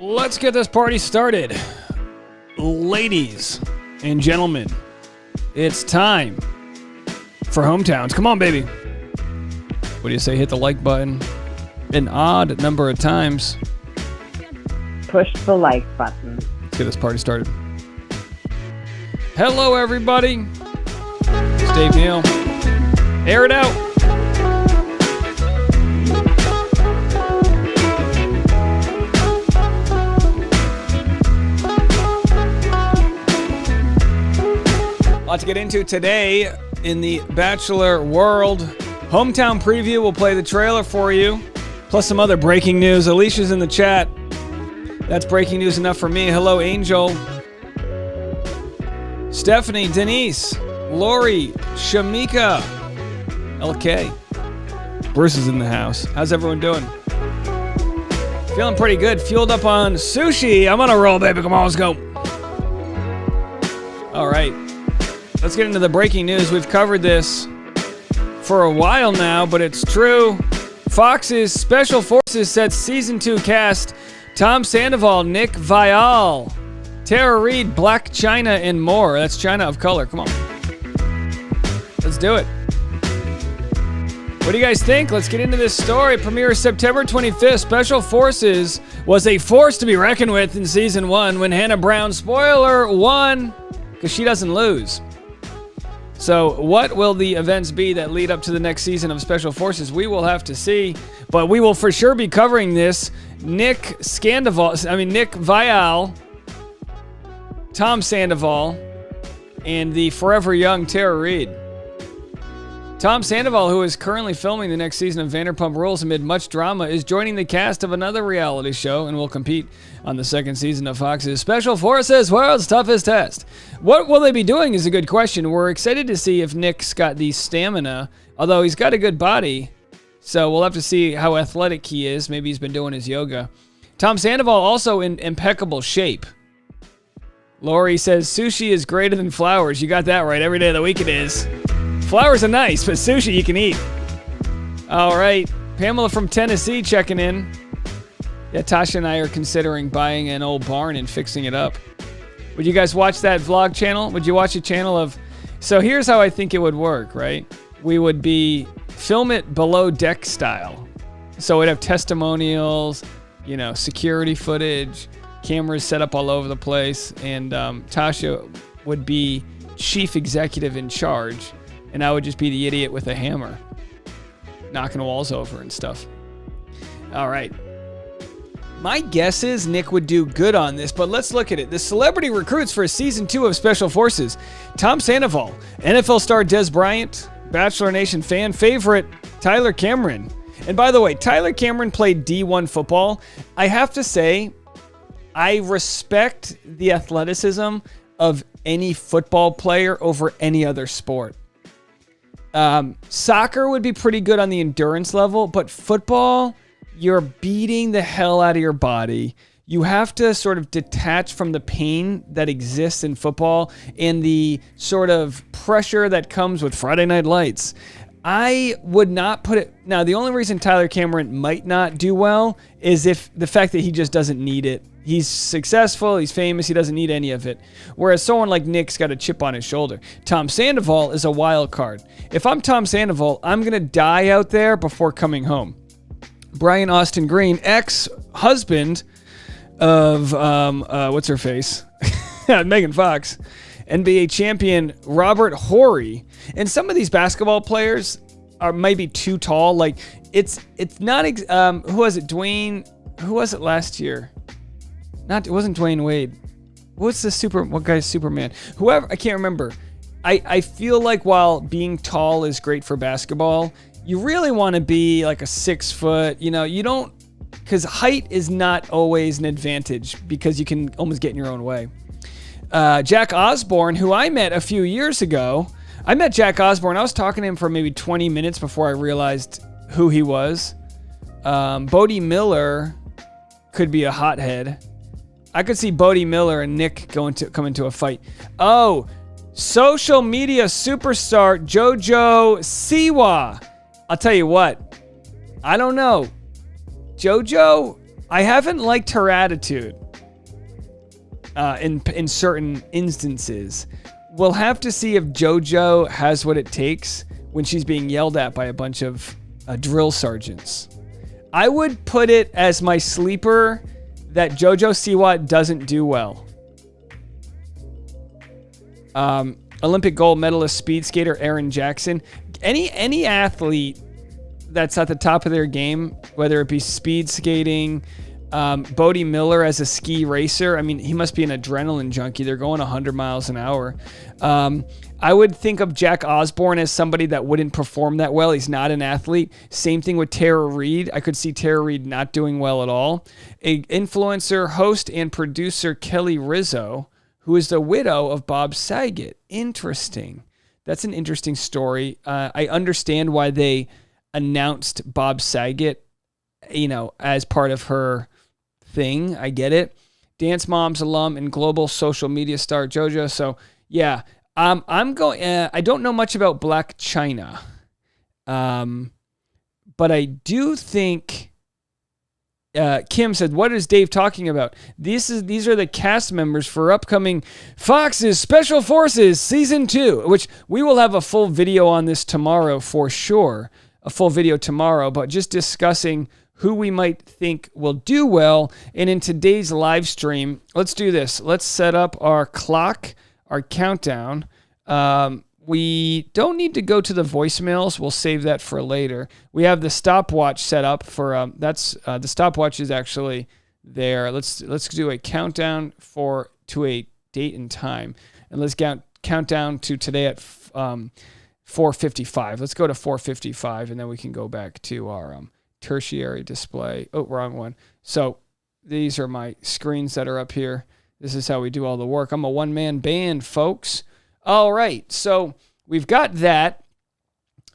Let's get this party started. Ladies and gentlemen, it's time for Hometowns. Come on, baby. What do you say? Hit the like button an odd number of times. Push the like button. Let's get this party started. Hello, everybody. It's Dave Neal. Air it out. A lot to get into today in the Bachelor world. Hometown preview, we'll play the trailer for you. Plus some other breaking news. Alicia's in the chat. That's breaking news enough for me. Hello, Angel. Stephanie, Denise, Lori, Shamika, LK. Bruce is in the house. How's everyone doing? Feeling pretty good. Fueled up on sushi. I'm on a roll, baby. Come on, let's go. All right. Let's get into the breaking news. We've covered this for a while now, but it's true. Fox's Special Forces sets Season 2 cast Tom Sandoval, Nick Viall, Tara Reid, Black China, and more. That's China of color. Come on. Let's do it. What do you guys think? Let's get into this story. Premieres September 25th. Special Forces was a force to be reckoned with in Season 1 when Hannah Brown, spoiler, won, because she doesn't lose. So what will the events be that lead up to the next season of Special Forces? We will have to see, but we will for sure be covering this. Nick Viall, Tom Sandoval, and the forever young Tara Reid. Tom Sandoval, who is currently filming the next season of Vanderpump Rules amid much drama, is joining the cast of another reality show and will compete on the second season of Fox's Special Forces World's Toughest Test. What will they be doing is a good question. We're excited to see if Nick's got the stamina, although he's got a good body, so we'll have to see how athletic he is. Maybe he's been doing his yoga. Tom Sandoval also in impeccable shape. Lori says, sushi is greater than flowers. You got that right. Every day of the week it is. Flowers are nice, but sushi you can eat. All right. Pamela from Tennessee checking in. Yeah, Tasha and I are considering buying an old barn and fixing it up. Would you guys watch that vlog channel? Would you watch a channel of... So here's how I think it would work, right? We would film it below deck style. So we'd have testimonials, security footage, cameras set up all over the place, and Tasha would be chief executive in charge. And I would just be the idiot with a hammer, knocking walls over and stuff. All right. My guess is Nick would do good on this, but let's look at it. The celebrity recruits for Season 2 of Special Forces. Tom Sandoval, NFL star Des Bryant, Bachelor Nation fan favorite Tyler Cameron. And by the way, Tyler Cameron played D1 football. I have to say, I respect the athleticism of any football player over any other sport. Soccer would be pretty good on the endurance level, but football, you're beating the hell out of your body. You have to sort of detach from the pain that exists in football and the sort of pressure that comes with Friday Night Lights. I would not put it... Now, the only reason Tyler Cameron might not do well is if the fact that he just doesn't need it. He's successful, he's famous, he doesn't need any of it. Whereas someone like Nick's got a chip on his shoulder. Tom Sandoval is a wild card. If I'm Tom Sandoval, I'm going to die out there before coming home. Brian Austin Green, ex-husband of, what's-her-face? Megan Fox. NBA champion Robert Horry. And some of these basketball players are maybe too tall. Like, it's not... who was it? Dwayne... Who was it last year? It wasn't Dwayne Wade. What guy's Superman? Whoever, I can't remember. I feel like while being tall is great for basketball, you really want to be like a 6 foot, you don't, because height is not always an advantage because you can almost get in your own way. Jack Osborne, who I met a few years ago. I met Jack Osborne. I was talking to him for maybe 20 minutes before I realized who he was. Bodie Miller could be a hothead. I could see Bodie Miller and Nick come into a fight. Oh, social media superstar JoJo Siwa. I'll tell you what. I don't know. JoJo, I haven't liked her attitude in certain instances. We'll have to see if JoJo has what it takes when she's being yelled at by a bunch of drill sergeants. I would put it as my sleeper that JoJo Siwa doesn't do well. Olympic gold medalist speed skater Aaron Jackson. Any athlete that's at the top of their game, whether it be speed skating, Bodie Miller as a ski racer. I mean, he must be an adrenaline junkie. They're going 100 miles an hour. I would think of Jack Osborne as somebody that wouldn't perform that well. He's not an athlete. Same thing with Tara Reid. I could see Tara Reid not doing well at all. Influencer, host, and producer Kelly Rizzo, who is the widow of Bob Saget. Interesting. That's an interesting story. I understand why they announced Bob Saget, as part of her thing. I get it. Dance Moms alum and global social media star JoJo. So yeah, I'm going. I don't know much about Black China, but I do think. Kim said, "What is Dave talking about? These are the cast members for upcoming Fox's Special Forces Season 2, which we will have a full video on this tomorrow for sure. A full video tomorrow, but just discussing who we might think will do well. And in today's live stream, let's do this. Let's set up our clock, our countdown. We don't need to go to the voicemails. We'll save that for later. We have the stopwatch set up for the stopwatch is actually there. Let's do a countdown to a date and time, and let's count down to today at 4:55. Let's go to 4:55, and then we can go back to our tertiary display. Oh, wrong one. So these are my screens that are up here. This is how we do all the work. I'm a one-man band, folks. All right, so we've got that.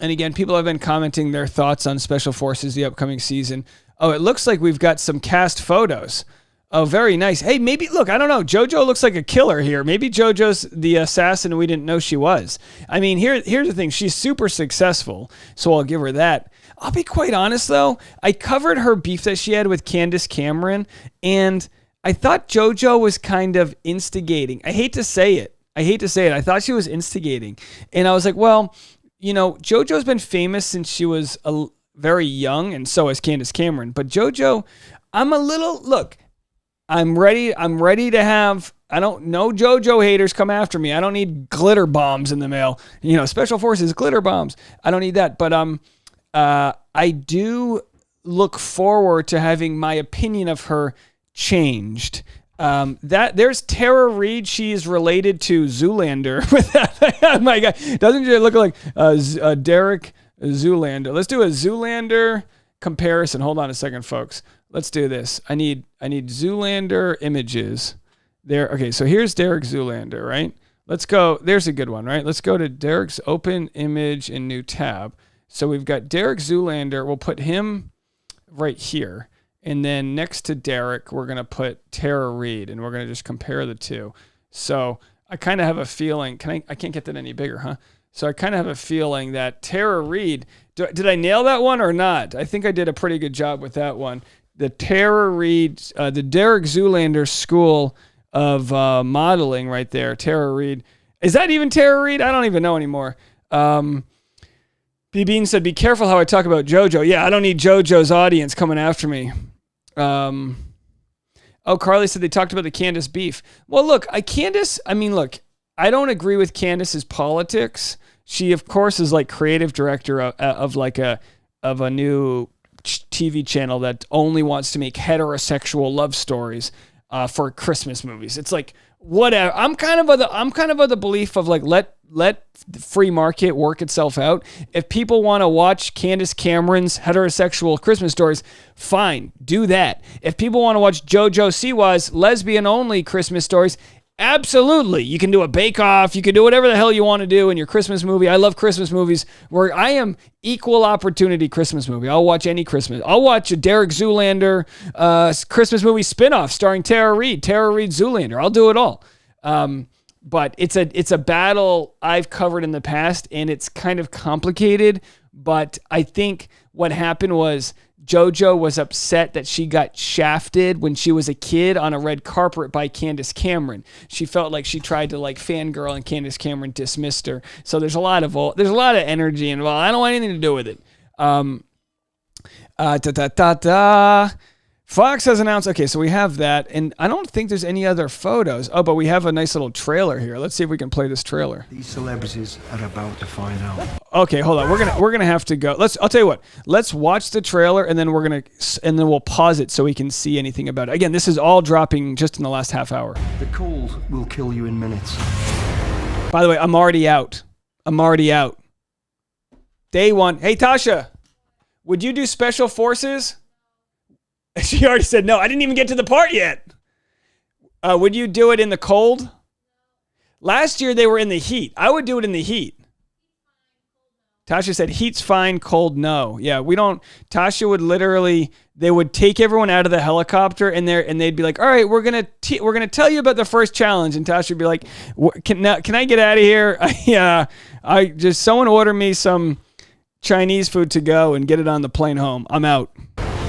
And again, people have been commenting their thoughts on Special Forces, the upcoming season. Oh, it looks like we've got some cast photos. Oh, very nice. Hey, maybe, look, I don't know. JoJo looks like a killer here. Maybe JoJo's the assassin and we didn't know she was. I mean, here's the thing. She's super successful, so I'll give her that. I'll be quite honest, though. I covered her beef that she had with Candace Cameron, and I thought JoJo was kind of instigating. I hate to say it. I thought she was instigating. And I was like, well, JoJo's been famous since she was very young, and so has Candace Cameron. But JoJo, I'm ready to have, I don't know, JoJo haters come after me. I don't need glitter bombs in the mail. Special Forces, glitter bombs. I don't need that. But I do look forward to having my opinion of her changed. There's Tara Reid. She is related to Zoolander. With that, oh my God, doesn't she look like Derek Zoolander? Let's do a Zoolander comparison. Hold on a second, folks. Let's do this. I need Zoolander images. There. Okay, so here's Derek Zoolander, right? Let's go. There's a good one, right? Let's go to Derek's open image in new tab. So we've got Derek Zoolander. We'll put him right here. And then next to Derek, we're going to put Tara Reid, and we're going to just compare the two. So I kind of have a feeling, I can't get that any bigger, huh? So I kind of have a feeling that Tara Reid, did I nail that one or not? I think I did a pretty good job with that one. The Tara Reid, the Derek Zoolander School of Modeling right there, Tara Reid. Is that even Tara Reid? I don't even know anymore. B. Bean said, be careful how I talk about JoJo. Yeah, I don't need JoJo's audience coming after me. Carly said they talked about the Candace beef. Well, look, I don't agree with Candace's politics. She, of course, is like creative director of a new TV channel that only wants to make heterosexual love stories for Christmas movies. It's like, whatever. I'm kind of of the belief of like, let the free market work itself out. If people want to watch Candace Cameron's heterosexual Christmas stories, fine, do that. If people want to watch JoJo Siwa's lesbian-only Christmas stories, absolutely. You can do a bake-off. You can do whatever the hell you want to do in your Christmas movie. I love Christmas movies where I am equal opportunity Christmas movie. I'll watch any Christmas. I'll watch a Derek Zoolander Christmas movie spinoff starring Tara Reid Zoolander. I'll do it all. But it's a battle I've covered in the past, and it's kind of complicated. But I think what happened was JoJo was upset that she got shafted when she was a kid on a red carpet by Candace Cameron. She felt like she tried to like fangirl, and Candace Cameron dismissed her. So there's a lot of energy involved. I don't want anything to do with it. Fox has announced, okay, so we have that, and I don't think there's any other photos. Oh, but we have a nice little trailer here. Let's see if we can play this trailer. These celebrities are about to find out. Okay, hold on. We're gonna have to go. I'll tell you what. Let's watch the trailer, and then we'll pause it so we can see anything about it. Again, this is all dropping just in the last half hour. The cold will kill you in minutes. By the way, I'm already out. Day one. Hey, Tasha, would you do Special Forces? She already said no. I didn't even get to the part yet. Would you do it in the cold? Last year they were in the heat. I would do it in the heat. Tasha said heat's fine, cold no. Yeah, we don't. Tasha would literally. They would take everyone out of the helicopter and they'd be like, all right, we're gonna tell you about the first challenge. And Tasha would be like, can I get out of here? I just someone order me some Chinese food to go and get it on the plane home. I'm out.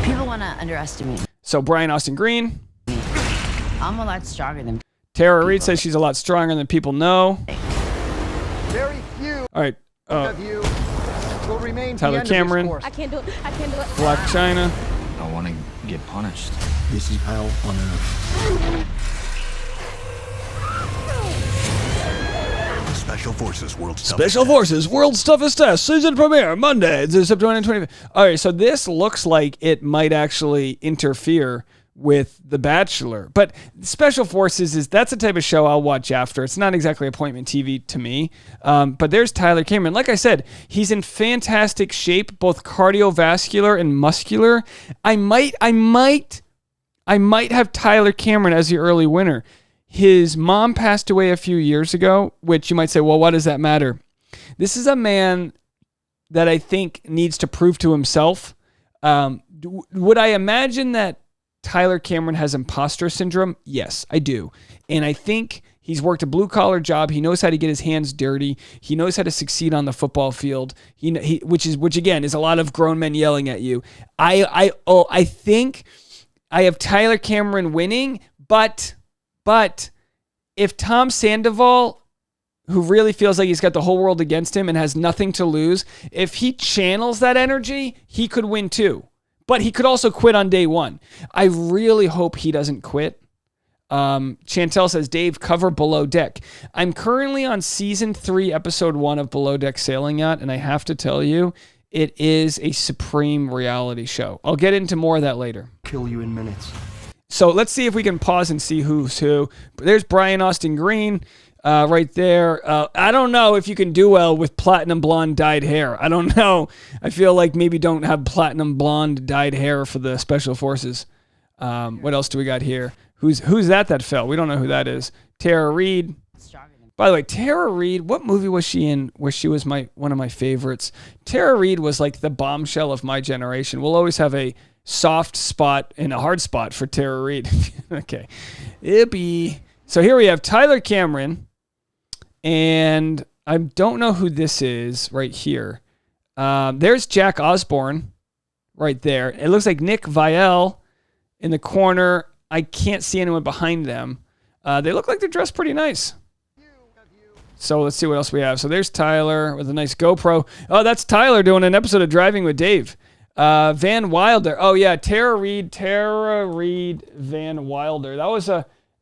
People want to underestimate. So Brian Austin Green. I'm a lot stronger than. Tara Reid says she's a lot stronger than people know. Very few All right. of you will remain Tyler to the end Cameron. Of this course. I can't do it. Black China. I want to get punished. This is hell on earth. Special Forces World Stuff. Special Forces World's Toughest Test season premiere Monday, September 25th. All right, so this looks like it might actually interfere with The Bachelor, but Special Forces that's the type of show I'll watch after. It's not exactly appointment TV to me. But there's Tyler Cameron. Like I said, he's in fantastic shape, both cardiovascular and muscular. I might have Tyler Cameron as the early winner. His mom passed away a few years ago, which you might say, well, what does that matter? This is a man that I think needs to prove to himself. Would I imagine that Tyler Cameron has imposter syndrome? Yes, I do. And I think he's worked a blue-collar job. He knows how to get his hands dirty. He knows how to succeed on the football field, which again, is a lot of grown men yelling at you. I think I have Tyler Cameron winning, but if Tom Sandoval, who really feels like he's got the whole world against him and has nothing to lose, if he channels that energy, he could win too. But he could also quit on day one. I really hope he doesn't quit. Chantel says, Dave, cover Below Deck. I'm currently on season 3, episode 1 of Below Deck Sailing Yacht, and I have to tell you, it is a supreme reality show. I'll get into more of that later. Kill you in minutes. So let's see if we can pause and see who's who. There's Brian Austin Green right there. I don't know if you can do well with platinum blonde dyed hair. I don't know. I feel like maybe don't have platinum blonde dyed hair for the Special Forces. What else do we got here? Who's that fell? We don't know who that is. Tara Reid. By the way, Tara Reid, what movie was she in where she was one of my favorites? Tara Reid was like the bombshell of my generation. We'll always have a soft spot and a hard spot for Tara Reid. Okay. Ippy. So here we have Tyler Cameron, and I don't know who this is right here. There's Jack Osborne right there. It looks like Nick Viall in the corner. I can't see anyone behind them. They look like they're dressed pretty nice. So let's see what else we have. So there's Tyler with a nice GoPro. Oh, that's Tyler doing an episode of Driving with Dave. Van Wilder. Oh yeah, Tara Reid, Van Wilder.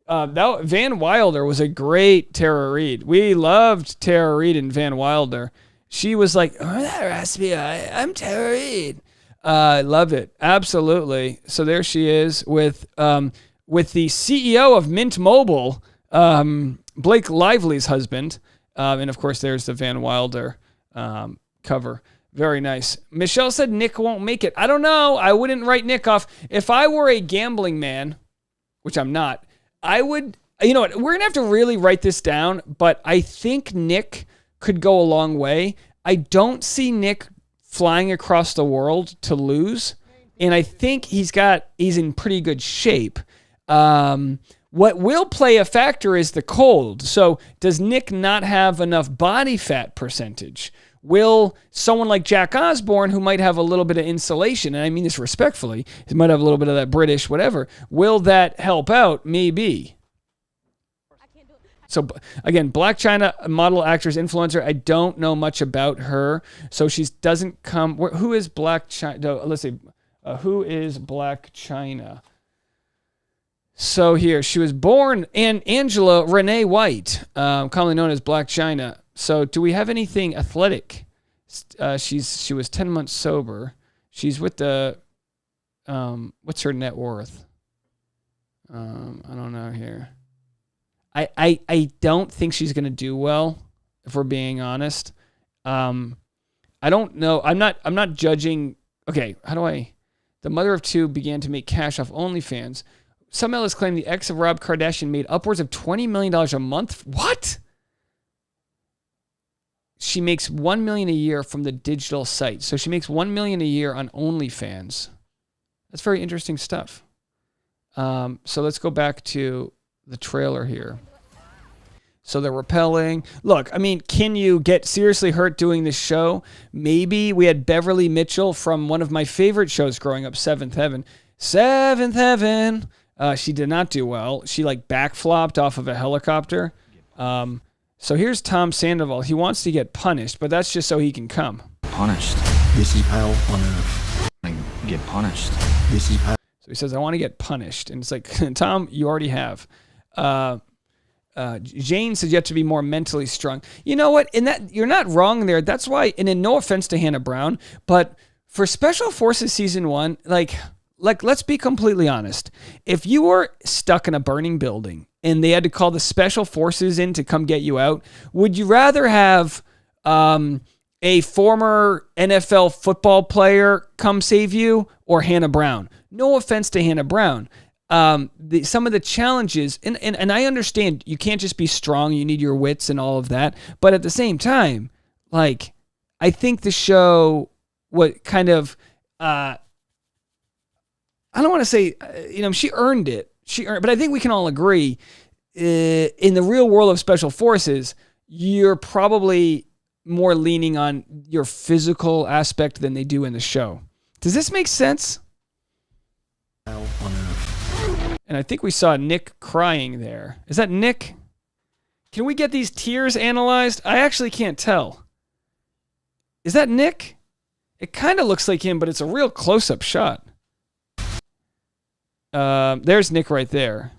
Van Wilder was a great Tara Reid. We loved Tara Reid and Van Wilder. She was like, oh, that recipe, I'm Tara Reid. I love it. Absolutely. So there she is with the CEO of Mint Mobile, Blake Lively's husband. And of course, there's the Van Wilder cover. Very nice. Michelle said Nick won't make it. I don't know. I wouldn't write Nick off. If I were a gambling man, which I'm not, I would, you know what, we're going to have to really write this down, but I think Nick could go a long way. I don't see Nick flying across the world to lose, and I think he's in pretty good shape. What will play a factor is the cold. So does Nick not have enough body fat percentage? Will someone like Jack Osborne, who might have a little bit of insulation, and I mean this respectfully, he might have a little bit of that British whatever, will that help out? Maybe. So again, Black China, model, actress, influencer. I don't know much about her. So she doesn't come. Who is Black China? Let's see. Who is Black China? So here, she was born Angela Renee White, commonly known as Black China. So do we have anything athletic? She was 10 months sober. She's with the, what's her net worth? I don't know here. I don't think she's going to do well, if we're being honest. I don't know. I'm not judging. Okay, the mother of two began to make cash off OnlyFans. Some outlets claim the ex of Rob Kardashian made upwards of $20 million a month. What? She makes $1 million a year from the digital site. So she makes $1 million a year on OnlyFans. That's very interesting stuff. So let's go back to the trailer here. So they're rappelling. Look, I mean, can you get seriously hurt doing this show? Maybe. We had Beverly Mitchell from one of my favorite shows growing up, Seventh Heaven. Seventh Heaven. She did not do well. She backflopped off of a helicopter. So here's Tom Sandoval. He wants to get punished, but that's just so he can come. Punished. This is hell on earth. Like, get punished. This is hell. So he says, I want to get punished. And it's like, Tom, you already have. Jane says you have to be more mentally strong. You know what? In that, you're not wrong there. That's why, and in no offense to Hannah Brown, but for Special Forces Season 1, let's be completely honest. If you were stuck in a burning building and they had to call the Special Forces in to come get you out, would you rather have a former NFL football player come save you or Hannah Brown? No offense to Hannah Brown. Some of the challenges, and I understand you can't just be strong, you need your wits and all of that, but at the same time, I think the show, what kind of, I don't want to say, she earned it. But I think we can all agree, in the real world of Special Forces, you're probably more leaning on your physical aspect than they do in the show. Does this make sense? Hell on earth. And I think we saw Nick crying there. Is that Nick? Can we get these tears analyzed? I actually can't tell. Is that Nick? It kind of looks like him, but it's a real close-up shot. There's Nick right there.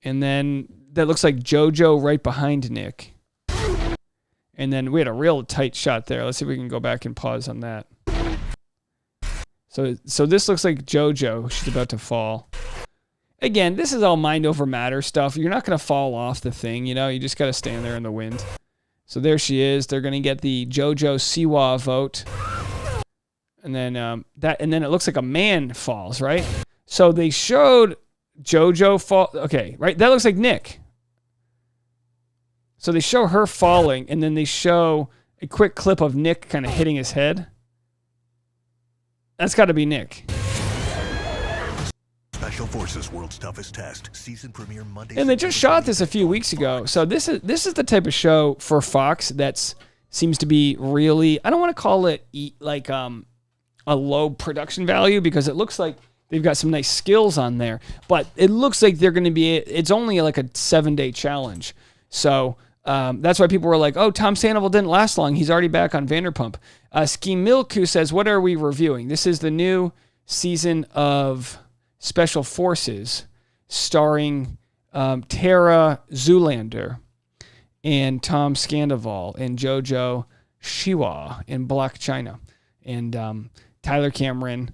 And then that looks like JoJo right behind Nick. And then we had a real tight shot there. Let's see if we can go back and pause on that. So this looks like JoJo. She's about to fall. Again, this is all mind over matter stuff. You're not going to fall off the thing, you just got to stand there in the wind. So there she is. They're going to get the JoJo Siwa vote. And then it looks like a man falls, right? So they showed JoJo fall. Okay, right? That looks like Nick. So they show her falling, and then they show a quick clip of Nick kind of hitting his head. That's got to be Nick. Special Forces World's Toughest Test season premiere Monday. And they just shot this a few weeks ago. So this is the type of show for Fox that seems to be really, I don't want to call it a low production value because it looks like they've got some nice skills on there, but it looks like they're going to be, it's only like a 7-day challenge. So that's why people were like, oh, Tom Sandoval didn't last long. He's already back on Vanderpump. Ski Milku says, what are we reviewing? This is the new season of Special Forces starring Tara Zoolander and Tom Sandoval and JoJo Siwa and Black China and Tyler Cameron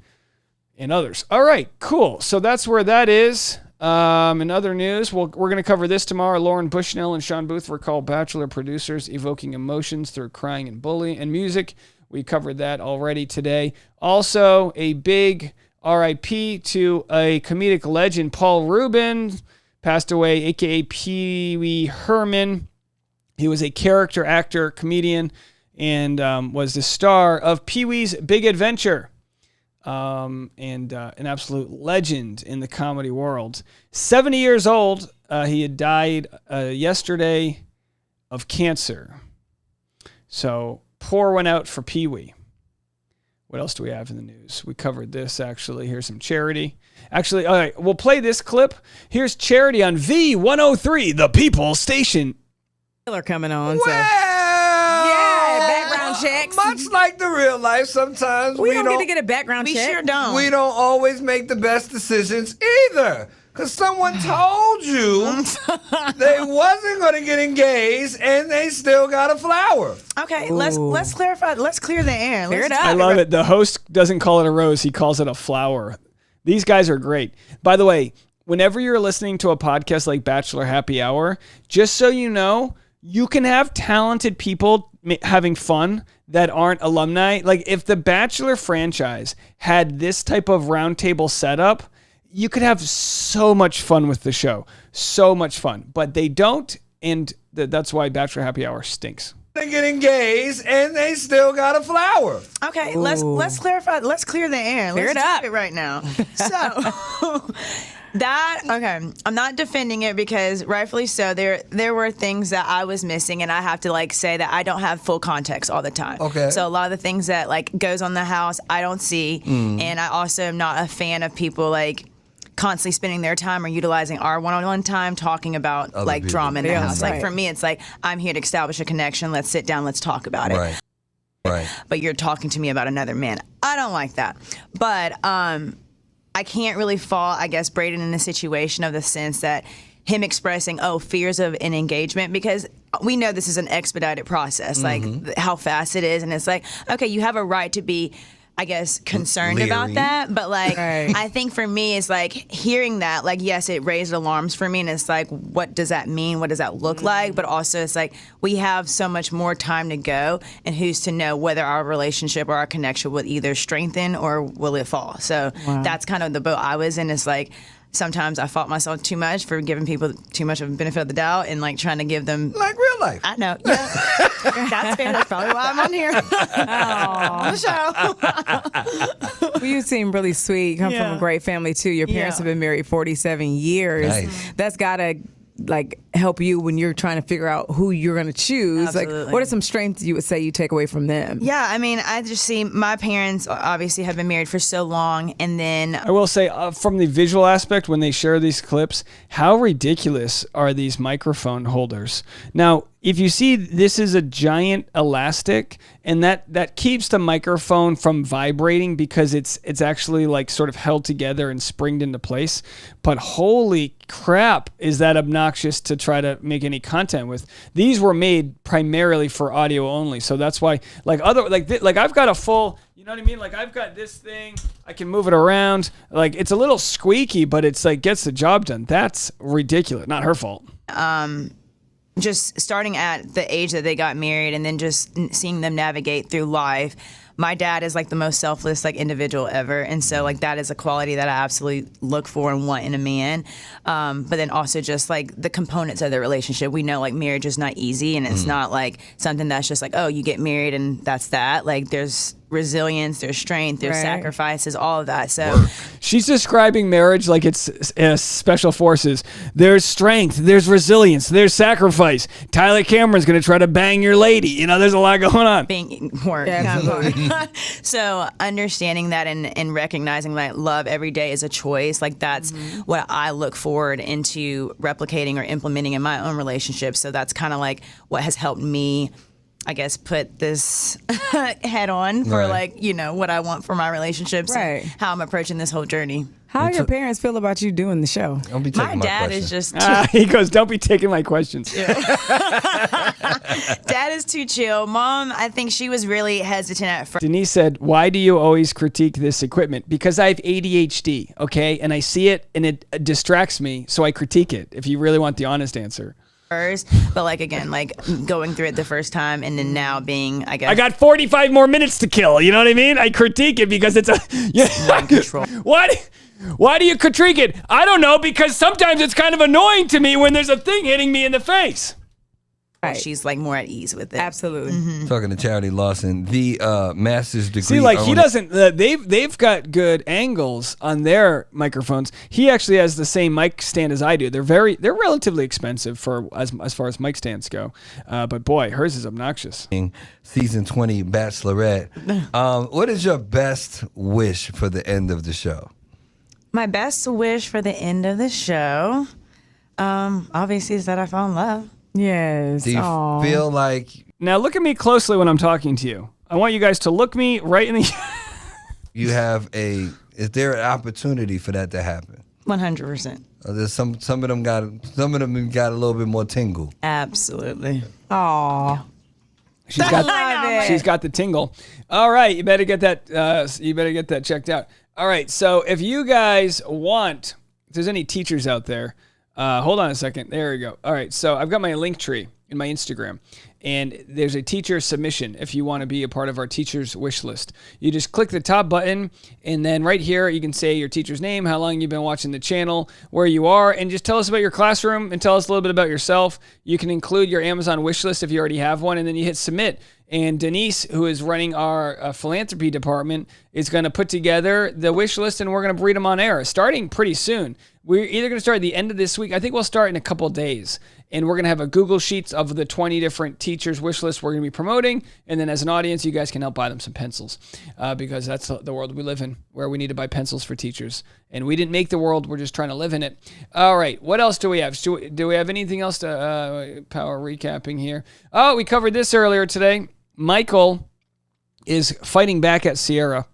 and others. All right, cool. So that's where that is. In other news, we're going to cover this tomorrow. Lauren Bushnell and Sean Booth recall Bachelor producers evoking emotions through crying and bullying and music. We covered that already today. Also, a big RIP to a comedic legend, Paul Rubin, passed away, a.k.a. Pee Wee Herman. He was a character actor, comedian, and was the star of Pee-wee's Big Adventure. And an absolute legend in the comedy world. 70 years old. He had died yesterday of cancer. So pour one out for Pee-wee. What else do we have in the news? We covered this, actually. Here's some charity. Actually, all right, we'll play this clip. Here's charity on V103, the People Station. Coming on. So. Wow! Yeah, background background checks. Much like the real life, sometimes we don't get to get a background check. We sure don't. We don't always make the best decisions either. Because someone told you they wasn't going to get engaged and they still got a flower. Okay, let's clarify. Let's clear the air. Clear it up. I love it. The host doesn't call it a rose. He calls it a flower. These guys are great. By the way, whenever you're listening to a podcast like Bachelor Happy Hour, just so you know, you can have talented people having fun that aren't alumni. Like if the Bachelor franchise had this type of roundtable setup, you could have so much fun with the show. So much fun. But they don't, and that's why Bachelor Happy Hour stinks. They get engaged and they still got a flower. Okay, let's clarify. Let's clear the air. Clear let's it up do it right now. So I'm not defending it because rightfully so. There were things that I was missing, and I have to say that I don't have full context all the time. Okay. So a lot of the things that goes on the house I don't see, and I also am not a fan of people constantly spending their time or utilizing our one-on-one time talking about drama in the house. Right. For me, it's I'm here to establish a connection. Let's sit down. Let's talk about it. Right. But you're talking to me about another man. I don't like that. But I can't really fault, I guess, Braden in the situation of the sense that him expressing, fears of an engagement, because we know this is an expedited process, how fast it is. And it's okay, you have a right to be, I guess, concerned about that. But I think for me, it's hearing that, yes, it raised alarms for me. And it's what does that mean? What does that look like? But also it's we have so much more time to go, and who's to know whether our relationship or our connection will either strengthen or will it fall? So that's kind of the boat I was in. It's sometimes I fault myself too much for giving people too much of a benefit of the doubt and trying to give them real life. I know. Yeah. That's fair. That's probably why I'm on here. On the show. Well, you seem really sweet. You come from a great family too. Your parents have been married 47 years. Nice. That's gotta help you when you're trying to figure out who you're going to choose. Absolutely. What are some strengths you would say you take away from them? Yeah, I mean, I just see my parents obviously have been married for so long, and then I will say from the visual aspect, when they share these clips, how ridiculous are these microphone holders? Now, if you see, this is a giant elastic, and that keeps the microphone from vibrating because it's actually sort of held together and springed into place. But holy crap, is that obnoxious to try to make any content with? These were made primarily for audio only, so that's why I've got a full, you know what I mean? I've got this thing, I can move it around. It's a little squeaky, but it's gets the job done. That's ridiculous. Not her fault. just starting at the age that they got married and then just seeing them navigate through life. My dad is the most selfless individual ever, and so that is a quality that I absolutely look for and want in a man. But then also just the components of the relationship. We know marriage is not easy, and it's not something that's just oh, you get married and that's that. There's resilience, there's strength, there's sacrifices, all of that. So she's describing marriage like it's special forces. There's strength, there's resilience, there's sacrifice. Tyler Cameron's gonna try to bang your lady. There's a lot going on. Being work. Absolutely. So understanding that and recognizing that love every day is a choice, that's what I look forward into replicating or implementing in my own relationship. So that's kind of what has helped me, I guess, put this head on for what I want for my relationships and how I'm approaching this whole journey. How do your parents feel about you doing the show? Don't be taking my dad is just he goes, don't be taking my questions. Dad is too chill. Mom, I think she was really hesitant at first. Denise said, why do you always critique this equipment? Because I have ADHD, okay? And I see it and it distracts me, so I critique it, if you really want the honest answer. But again, going through it the first time and then now being, I guess, I got 45 more minutes to kill. You know what I mean? I critique it because it's mind control. Why do you critique it? I don't know, because sometimes it's kind of annoying to me when there's a thing hitting me in the face. Right. She's more at ease with it. Absolutely. Mm-hmm. Talking to Charity Lawson, the master's degree. See, he doesn't. They've got good angles on their microphones. He actually has the same mic stand as I do. They're relatively expensive for as far as mic stands go. But boy, hers is obnoxious. Season 20 Bachelorette. What is your best wish for the end of the show? My best wish for the end of the show, obviously, is that I fall in love. Yes. Do you Aw. feel like Now look at me closely when I'm talking to you. I want you guys to look me right in the you have is there an opportunity for that to happen? 100%. There's some of them got a little bit more tingle. Absolutely. Aw. She's got the tingle. All right, you better get that. You better get that checked out. All right, so if you guys want, if there's any teachers out there, hold on a second. There we go. All right, so I've got my link tree in my Instagram, and there's a teacher submission if you want to be a part of our teacher's wish list. You just click the top button, and then right here you can say your teacher's name, how long you've been watching the channel, where you are, and just tell us about your classroom and tell us a little bit about yourself. You can include your Amazon wish list if you already have one, and then you hit submit. And Denise, who is running our philanthropy department, is going to put together the wish list, and we're going to read them on air starting pretty soon. We're either going to start at the end of this week. I think we'll start in a couple of days. And we're going to have a Google Sheets of the 20 different teachers' wish lists we're going to be promoting. And then as an audience, you guys can help buy them some pencils because that's the world we live in, where we need to buy pencils for teachers. And we didn't make the world. We're just trying to live in it. All right. What else do we have? Do we have anything else to power recapping here? Oh, we covered this earlier today. Michael is fighting back at Sierra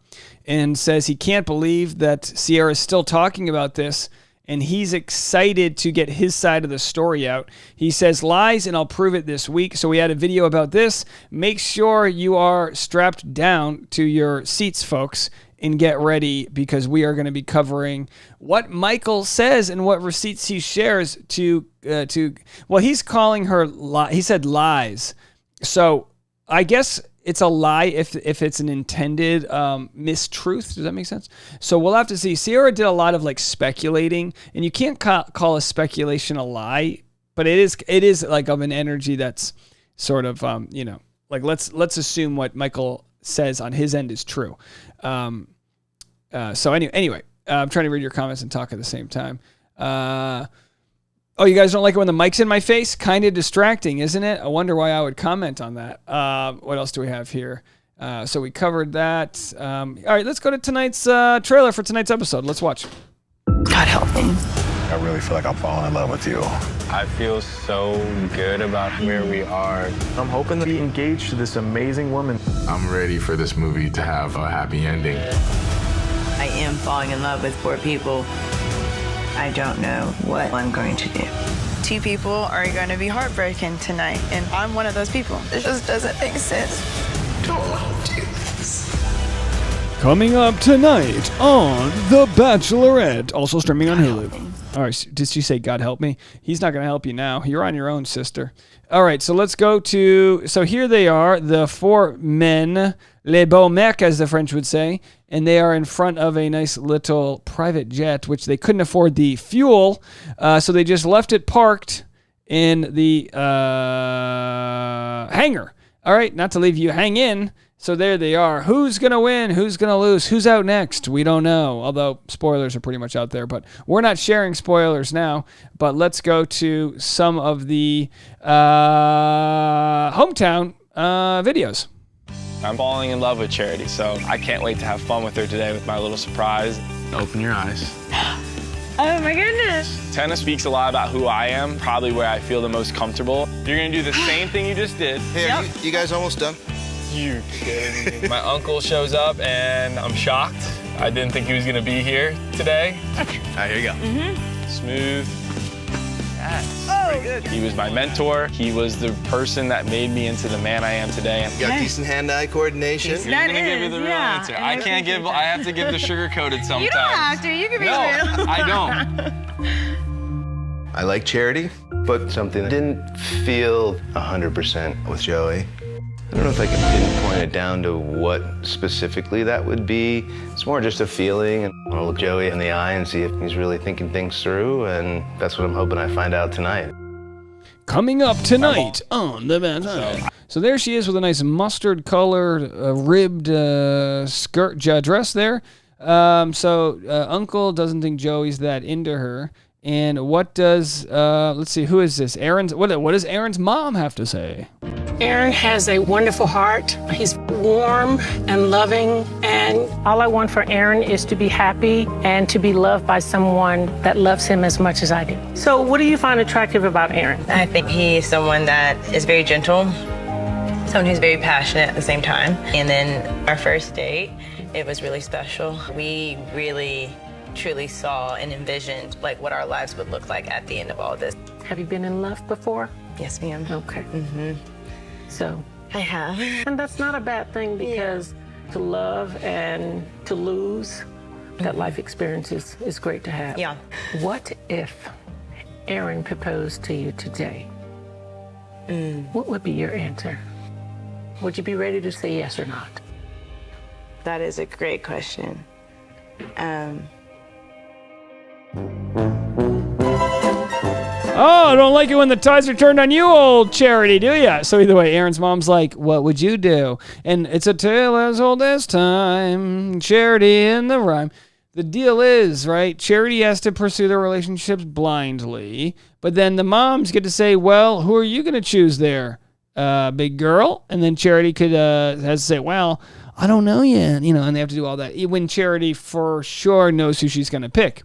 and says he can't believe that Sierra is still talking about this, and he's excited to get his side of the story out. He says, lies, and I'll prove it this week. So we had a video about this. Make sure you are strapped down to your seats, folks, and get ready, because we are going to be covering what Michael says and what receipts he shares to well, he's calling her, he said lies. So I guess it's a lie if it's an intended mistruth. Does that make sense? So we'll have to see. Sierra did a lot of like speculating, and you can't call a speculation a lie, but it is like of an energy that's sort of like let's assume what Michael says on his end is true. So anyway, I'm trying to read your comments and talk at the same time. Oh, you guys don't like it when the mic's in my face? Kind of distracting, isn't it? I wonder why I would comment on that. What else do we have here? So we covered that. All right, let's go to tonight's trailer for tonight's episode. Let's watch. God help me. I really feel like I'm falling in love with you. I feel so good about where we are. I'm hoping to be engaged to this amazing woman. I'm ready for this movie to have a happy ending. I am falling in love with 4 people. I don't know what I'm going to do. 2 people are going to be heartbroken tonight, and I'm one of those people. It just doesn't make sense. Don't want to do this. Coming up tonight on The Bachelorette, also streaming on Hulu. All right, did she say God help me? He's not going to help you now. You're on your own, sister. All right, so let's go to, so here they are, the 4 men, les beaux mecs, as the French would say, and they are in front of a nice little private jet, which they couldn't afford the fuel, so they just left it parked in the hangar. All right, not to leave you hang in. So there they are. Who's going to win? Who's going to lose? Who's out next? We don't know, although spoilers are pretty much out there. But we're not sharing spoilers now. But let's go to some of the hometown videos. I'm falling in love with Charity, so I can't wait to have fun with her today with my little surprise. Open your eyes. Oh my goodness. Tennis speaks a lot about who I am, probably where I feel the most comfortable. You're going to do the same thing you just did. Hey, yep. You guys almost done? You kidding me? My uncle shows up and I'm shocked. I didn't think he was gonna be here today. All right, here you go. Smooth. Yes. Pretty good. He was my mentor. He was the person that made me into the man I am today. You got decent hand-eye coordination. You're gonna give me the real answer. I can't give. I have to give the sugar-coated sometimes. You don't have to. You can be real. I don't. I like Charity, but something didn't feel 100% with Joey. I don't know if I can pinpoint it down to what specifically that would be. It's more just a feeling. I want to look Joey in the eye and see if he's really thinking things through, and that's what I'm hoping I find out tonight. Coming up tonight on The Bachelor. So there she is with a nice mustard-colored, ribbed skirt dress there. Uncle doesn't think Joey's that into her. And what does, let's see, who is this? What does Aaron's mom have to say? Aaron has a wonderful heart. He's warm and loving, and all I want for Aaron is to be happy and to be loved by someone that loves him as much as I do. So what do you find attractive about Aaron? I think he's someone that is very gentle, someone who's very passionate at the same time. And then our first date, it was really special. We really truly saw and envisioned like what our lives would look like at the end of all this. Have you been in love before? Yes, ma'am. Okay. So I have. And that's not a bad thing, because to love and to lose, that life experience is great to have. Yeah. What if Aaron proposed to you today? What would be your answer? Would you be ready to say yes or not? That is a great question. Oh, I don't like it when the tides are turned on you, old Charity, do ya? So either way, Aaron's mom's like, what would you do? And it's a tale as old as time, Charity in the rhyme. The deal is, right, Charity has to pursue their relationships blindly, but then the moms get to say, well, who are you going to choose there? Big girl? And then Charity has to say, well, I don't know yet, and they have to do all that. When Charity for sure knows who she's going to pick.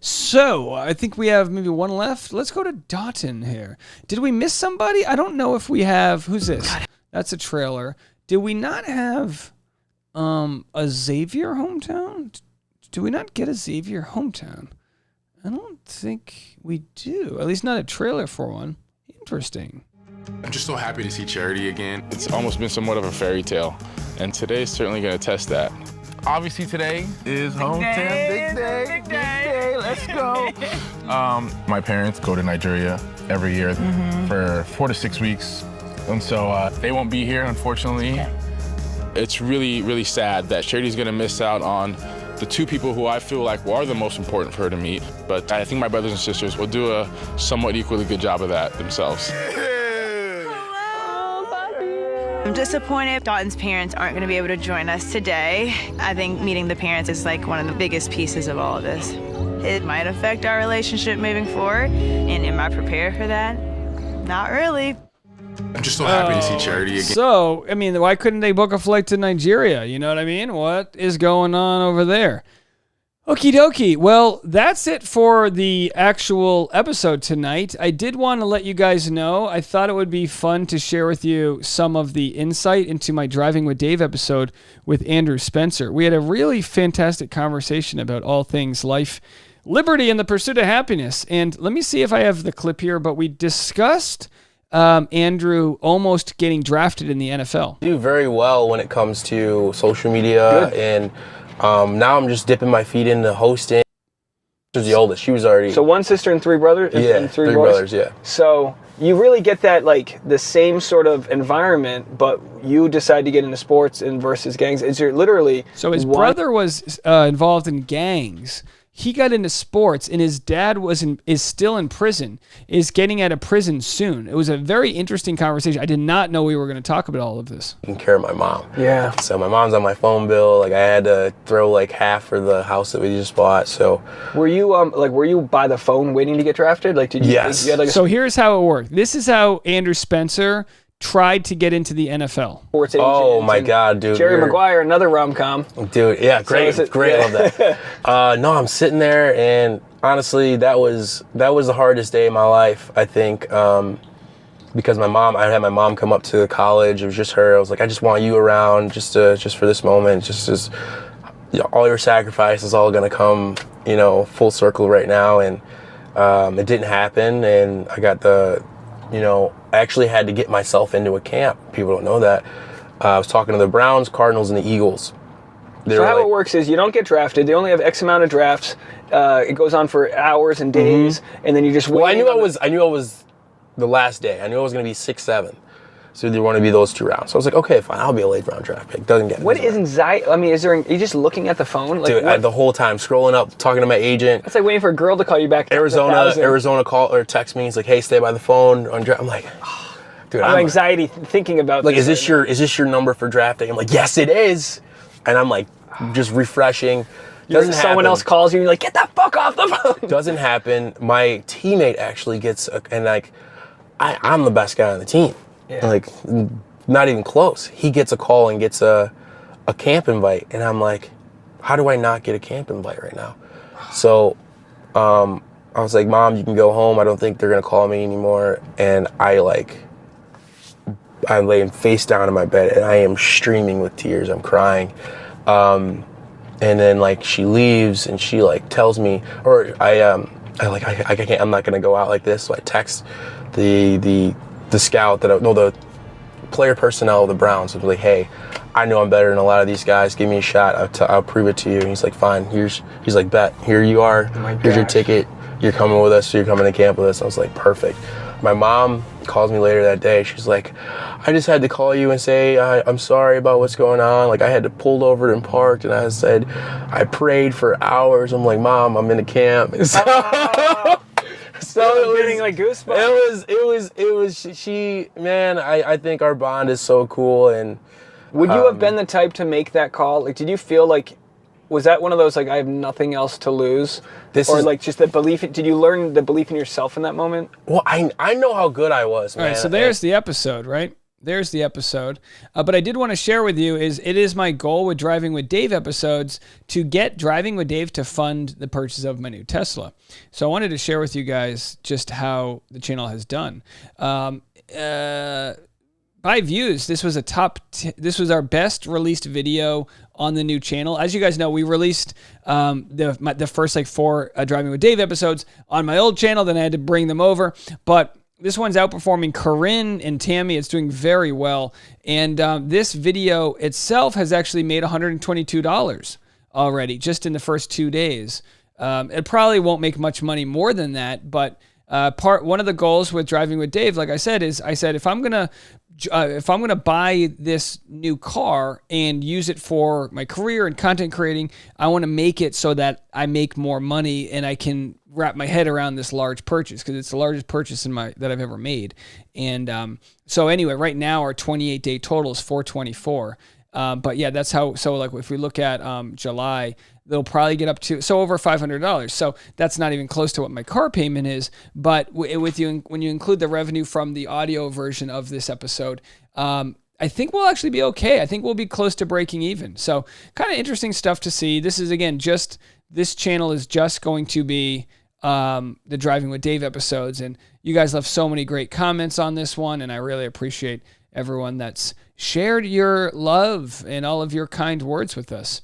So, I think we have maybe one left. Let's go to Dotton here. Did we miss somebody? I don't know if we have. Who's this? That's a trailer. Did we not have a Xavier hometown? Do we not get a Xavier hometown? I don't think we do. At least not a trailer for one. Interesting. I'm just so happy to see Charity again. It's almost been somewhat of a fairy tale, and today's certainly going to test that. Obviously today is hometown. Big day. Let's go. My parents go to Nigeria every year for 4 to 6 weeks. And so they won't be here, unfortunately. It's really, really sad that Charity's going to miss out on the two people who I feel like are the most important for her to meet. But I think my brothers and sisters will do a somewhat equally good job of that themselves. I'm disappointed Dotton's parents aren't going to be able to join us today. I think meeting the parents is like one of the biggest pieces of all of this. It might affect our relationship moving forward, and am I prepared for that? Not really. I'm just so happy to see Charity again. So, I mean, why couldn't they book a flight to Nigeria? You know what I mean? What is going on over there? Okie dokie. Well, that's it for the actual episode tonight. I did want to let you guys know, I thought it would be fun to share with you some of the insight into my Driving with Dave episode with Andrew Spencer. We had a really fantastic conversation about all things life, liberty, and the pursuit of happiness. And let me see if I have the clip here, but we discussed Andrew almost getting drafted in the NFL. I do very well when it comes to social media. Good. And now I'm just dipping my feet into hosting. She was the oldest. She was already... So one sister and three brothers? Yeah, and three brothers, yeah. So you really get that, like, the same sort of environment, but you decide to get into sports and versus gangs. Is there literally... So his brother was involved in gangs. He got into sports, and his dad is still in prison, is getting out of prison soon. It was a very interesting conversation. I did not know we were going to talk about all of this. Taking care of my mom. Yeah. So my mom's on my phone bill. Like, I had to throw like half for the house that we just bought. So were you by the phone waiting to get drafted? Like, did you? Yes. You had so here's how it worked. This is how Andrew Spencer tried to get into the NFL. Oh my God, dude. Jerry Maguire, another rom-com. Dude, yeah, great, great, love that. No, I'm sitting there, and honestly, that was the hardest day of my life, I think, because I had my mom come up to college. It was just her. I was like, I just want you around, just for this moment, just as all your sacrifice is all gonna come, full circle right now, and it didn't happen, and I got I actually had to get myself into a camp. People don't know that. I was talking to the Browns, Cardinals, and the Eagles. So how it works is you don't get drafted. They only have X amount of drafts. It goes on for hours and days, and then you just wait. Well, I knew it was the last day. I knew it was going to be 6th, 7th. So there want to be those 2 rounds. So I was like, okay, fine, I'll be a late round draft pick. Doesn't get it. What is anxiety? I mean, are you just looking at the phone? Like, dude, the whole time, scrolling up, talking to my agent. It's like waiting for a girl to call you back. Arizona call or text me. He's like, hey, stay by the phone on draft. I'm like, oh, dude, I'm anxiety thinking about like, this. Is this your number for drafting? I'm like, yes, it is. And I'm like, just refreshing. someone else calls you and you're like, get the fuck off the phone. Doesn't happen. My teammate actually gets, I'm the best guy on the team. Yeah. Like, not even close. He gets a call and gets a camp invite. And I'm like, how do I not get a camp invite right now? So I was like, Mom, you can go home. I don't think they're going to call me anymore. And I'm laying face down in my bed and I am streaming with tears. I'm crying. And then like she leaves and she like tells me, or I can't, I'm not going to go out like this. So I text the scout the player personnel of the Browns. I was like, hey, I know I'm better than a lot of these guys. Give me a shot. I'll prove it to you. And he's like, fine. He's like, bet. Here you are. Here's your ticket. You're coming with us. So you're coming to camp with us. I was like, perfect. My mom calls me later that day. She's like, I just had to call you and say I'm sorry about what's going on. Like I had to pull over and parked, and I said I prayed for hours. I'm like, Mom, I'm in a camp. So it was getting like goosebumps. It was she, man. I think our bond is so cool. And would you have been the type to make that call? Like, did you feel like, was that one of those like I have nothing else to lose, like just the belief? Did you learn the belief in yourself in that moment? Well, I know how good I was, man. All right, so there's the episode, right? There's the episode. But I did want to share with you it is my goal with Driving with Dave episodes to get Driving with Dave to fund the purchase of my new Tesla. So I wanted to share with you guys just how the channel has done. By views, this was this was our best released video on the new channel. As you guys know, we released the first like 4 Driving with Dave episodes on my old channel. Then I had to bring them over, but this one's outperforming Corinne and Tammy. It's doing very well. And this video itself has actually made $122 already just in the first 2 days. It probably won't make much money more than that, but one of the goals with Driving with Dave, like I said, is if I'm gonna buy this new car and use it for my career and content creating, I want to make it so that I make more money and I can wrap my head around this large purchase, because it's the largest purchase that I've ever made. And so anyway, right now our 28-day total is $424. But yeah, that's how. So like if we look at July, they'll probably get up to over $500. So that's not even close to what my car payment is. But when you include the revenue from the audio version of this episode, I think we'll actually be okay. I think we'll be close to breaking even. So kind of interesting stuff to see. This is this channel is just going to be the Driving with Dave episodes, and you guys left so many great comments on this one, and I really appreciate everyone that's shared your love and all of your kind words with us.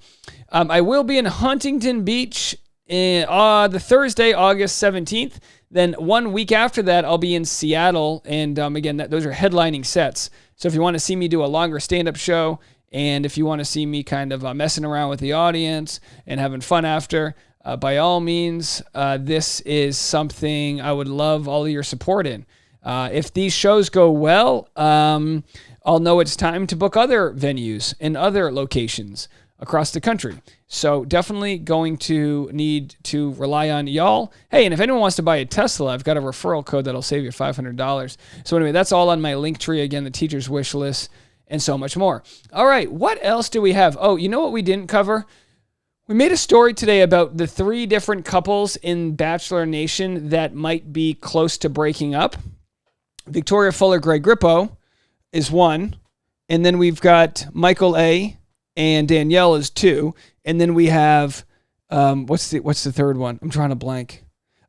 I will be in Huntington Beach the Thursday, August 17th. Then 1 week after that, I'll be in Seattle. And again, those are headlining sets. So if you want to see me do a longer stand-up show, and if you want to see me kind of messing around with the audience and having fun after, by all means, this is something I would love all of your support in. If these shows go well, I'll know it's time to book other venues and other locations across the country. So definitely going to need to rely on y'all. Hey, and if anyone wants to buy a Tesla, I've got a referral code that'll save you $500. So anyway, that's all on my Linktree. Again, the teacher's wish list and so much more. All right, what else do we have? Oh, you know what we didn't cover? We made a story today about the 3 different couples in Bachelor Nation that might be close to breaking up. Victoria Fuller, Greg Grippo is 1. And then we've got Michael A. and Danielle is 2. And then we have, what's the third one? I'm drawing a blank.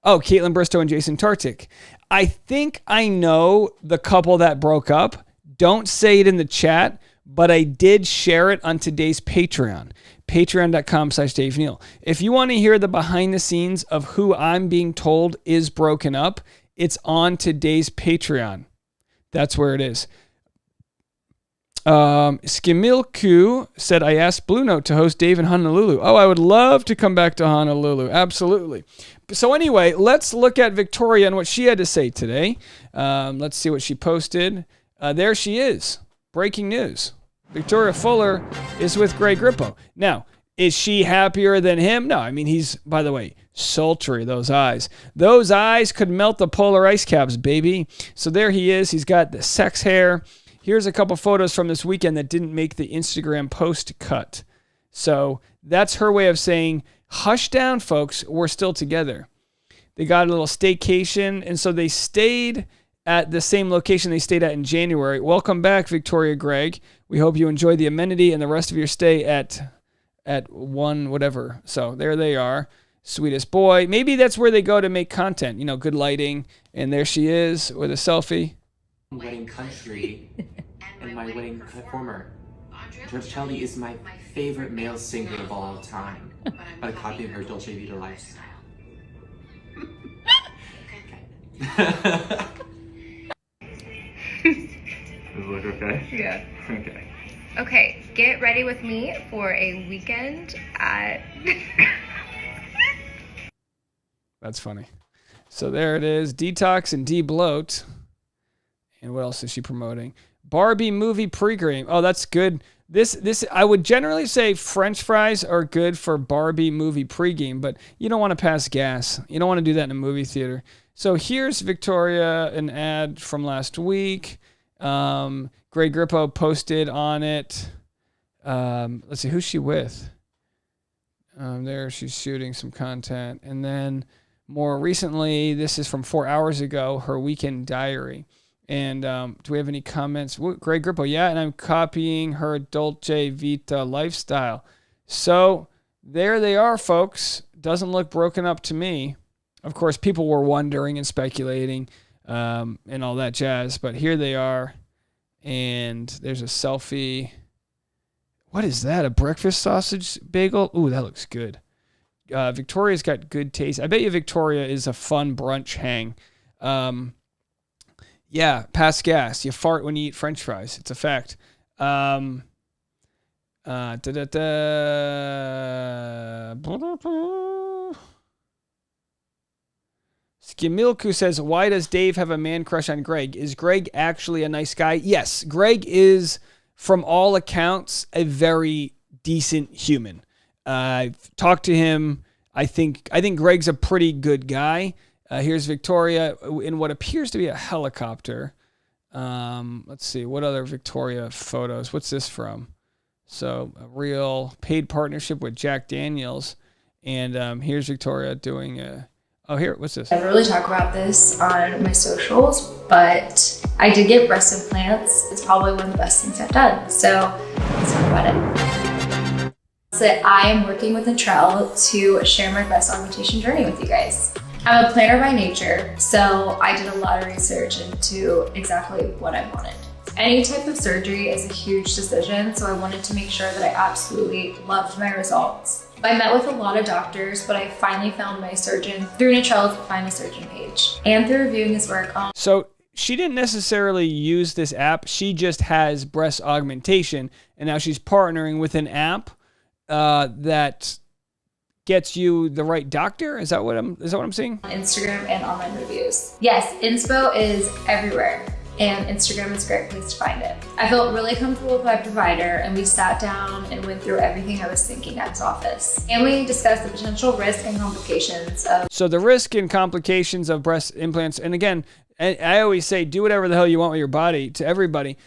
Oh, Caitlin Bristow and Jason Tartik. I think I know the couple that broke up. Don't say it in the chat, but I did share it on today's Patreon. Patreon.com/Dave Neal. If you want to hear the behind the scenes of who I'm being told is broken up, it's on today's Patreon. That's where it is. Skimilku said, I asked Blue Note to host Dave in Honolulu. Oh, I would love to come back to Honolulu. Absolutely. So anyway, let's look at Victoria and what she had to say today. Let's see what she posted. There she is. Breaking news. Victoria Fuller is with Greg Grippo. Now, is she happier than him? No, I mean, he's, by the way, sultry, those eyes. Those eyes could melt the polar ice caps, baby. So there he is. He's got the sex hair. Here's a couple photos from this weekend that didn't make the Instagram post cut. So that's her way of saying, Hush down, folks. We're still together. They got a little staycation, and so they stayed at the same location they stayed at in January. Welcome back, Victoria Gregg. We hope you enjoy the amenity and the rest of your stay at one whatever. So there they are. Sweetest boy. Maybe that's where they go to make content. You know, good lighting. And there she is with a selfie. Wedding country and my wedding performer. George Kelly is my favorite male singer of all time, but copying her Dolce Vita lifestyle. Does it look okay? Yeah. Okay. Okay, get ready with me for a weekend at... That's funny. So there it is. Detox and de-bloat. And what else is she promoting? Barbie movie pregame. Oh, that's good. This I would generally say French fries are good for Barbie movie pregame, but you don't want to pass gas. You don't want to do that in a movie theater. So here's Victoria, an ad from last week. Greg Grippo posted on it. Let's see, who's she with? There, she's shooting some content. And then more recently, this is from 4 hours ago, her weekend diary. And do we have any comments? Greg Grippo, yeah, and I'm copying her Dolce Vita lifestyle. So there they are, folks. Doesn't look broken up to me. Of course, people were wondering and speculating and all that jazz, but here they are. And there's a selfie. What is that? A breakfast sausage bagel? Ooh, that looks good. Victoria's got good taste. I bet you Victoria is a fun brunch hang. Yeah, pass gas. You fart when you eat French fries. It's a fact. Skimilku says, why does Dave have a man crush on Greg? Is Greg actually a nice guy? Yes, Greg is, from all accounts, a very decent human. I've talked to him. I think Greg's a pretty good guy. Here's Victoria in what appears to be a helicopter. Let's see, what other Victoria photos? What's this from? So a real paid partnership with Jack Daniels. And here's Victoria doing a... Oh, here, what's this? I never really talk about this on my socials, but I did get breast implants. It's probably one of the best things I've done. So let's talk about it. So I am working with Neal to share my breast augmentation journey with you guys. I'm a planner by nature, so I did a lot of research into exactly what I wanted. Any type of surgery is a huge decision, so I wanted to make sure that I absolutely loved my results. I met with a lot of doctors, but I finally found my surgeon through Neal's Find a Surgeon page and through reviewing his work on... So she didn't necessarily use this app. She just has breast augmentation, and now she's partnering with an app that gets you the right doctor. Is that what I'm seeing? Instagram and online reviews. Yes, inspo is everywhere, and Instagram is a great place to find it. I felt really comfortable with my provider, and we sat down and went through everything I was thinking at his office. And we discussed the potential risk and complications of... So the risk and complications of breast implants, and again, I always say, do whatever the hell you want with your body to everybody.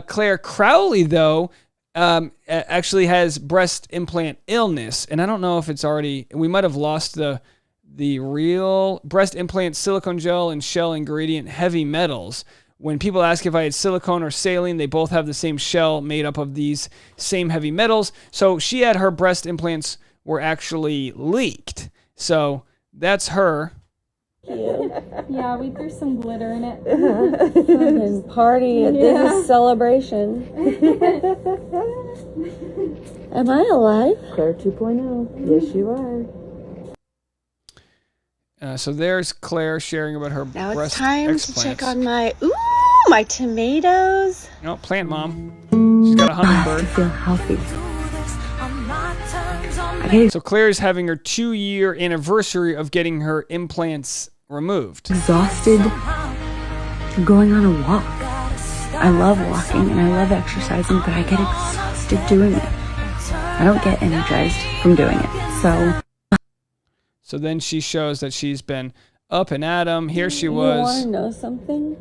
Claire Crowley, though, actually has breast implant illness, and I don't know if it's already... We might have lost the real breast implant silicone gel and shell ingredient heavy metals. When people ask if I had silicone or saline, they both have the same shell made up of these same heavy metals. So she had her breast implants were actually leaked. So that's her. Yeah, we threw some glitter in it. Fucking party at this celebration. Am I alive? Claire 2.0. Yes, you are. So there's Claire sharing about her now breast it's time explants. to check on my tomatoes. No, plant mom. She's got a hummingbird. I feel healthy. So Claire's having her 2-year anniversary of getting her implants removed. Exhausted going on a walk. I love walking and I love exercising, but I get exhausted doing it. I don't get energized from doing it. So then she shows that she's been up and at 'em. Here she You was. want to know something?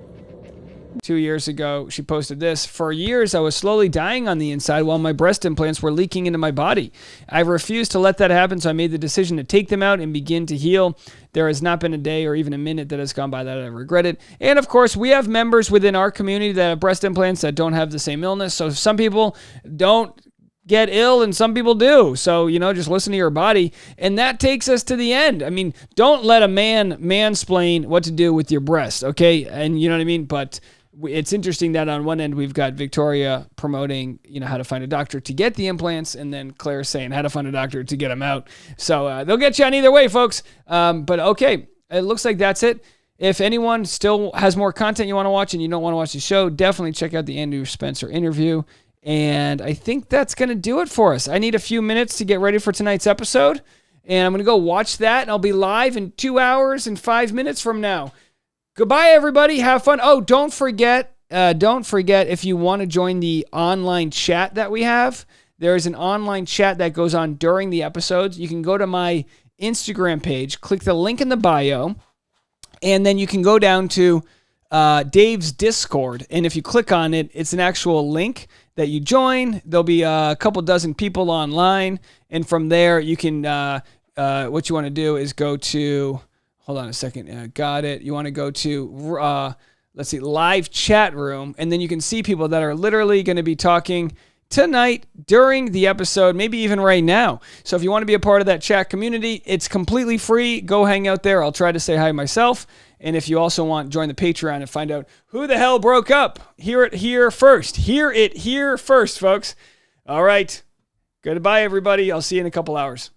2 years ago, she posted this. For years, I was slowly dying on the inside while my breast implants were leaking into my body. I refused to let that happen, so I made the decision to take them out and begin to heal. There has not been a day or even a minute that has gone by that I regretted. And of course, we have members within our community that have breast implants that don't have the same illness. So some people don't get ill and some people do. So, just listen to your body. And that takes us to the end. I mean, don't let a man mansplain what to do with your breast, okay? And you know what I mean? But it's interesting that on one end we've got Victoria promoting, how to find a doctor to get the implants, and then Claire saying how to find a doctor to get them out. So they'll get you on either way, folks. But okay, it looks like that's it. If anyone still has more content you want to watch and you don't want to watch the show, definitely check out the Andrew Spencer interview. And I think that's going to do it for us. I need a few minutes to get ready for tonight's episode, and I'm going to go watch that, and I'll be live in 2 hours and 5 minutes from now. Goodbye, everybody. Have fun. Oh, don't forget if you want to join the online chat that we have, there is an online chat that goes on during the episodes. You can go to my Instagram page, click the link in the bio, and then you can go down to Dave's Discord. And if you click on it, it's an actual link that you join. There'll be a couple dozen people online. And from there, you can, what you want to do is go to, hold on a second. Got it. You want to go to, let's see, live chat room. And then you can see people that are literally going to be talking tonight during the episode, maybe even right now. So if you want to be a part of that chat community, it's completely free. Go hang out there. I'll try to say hi myself. And if you also want, join the Patreon and find out who the hell broke up. Hear it here first. Hear it here first, folks. All right. Goodbye, everybody. I'll see you in a couple hours.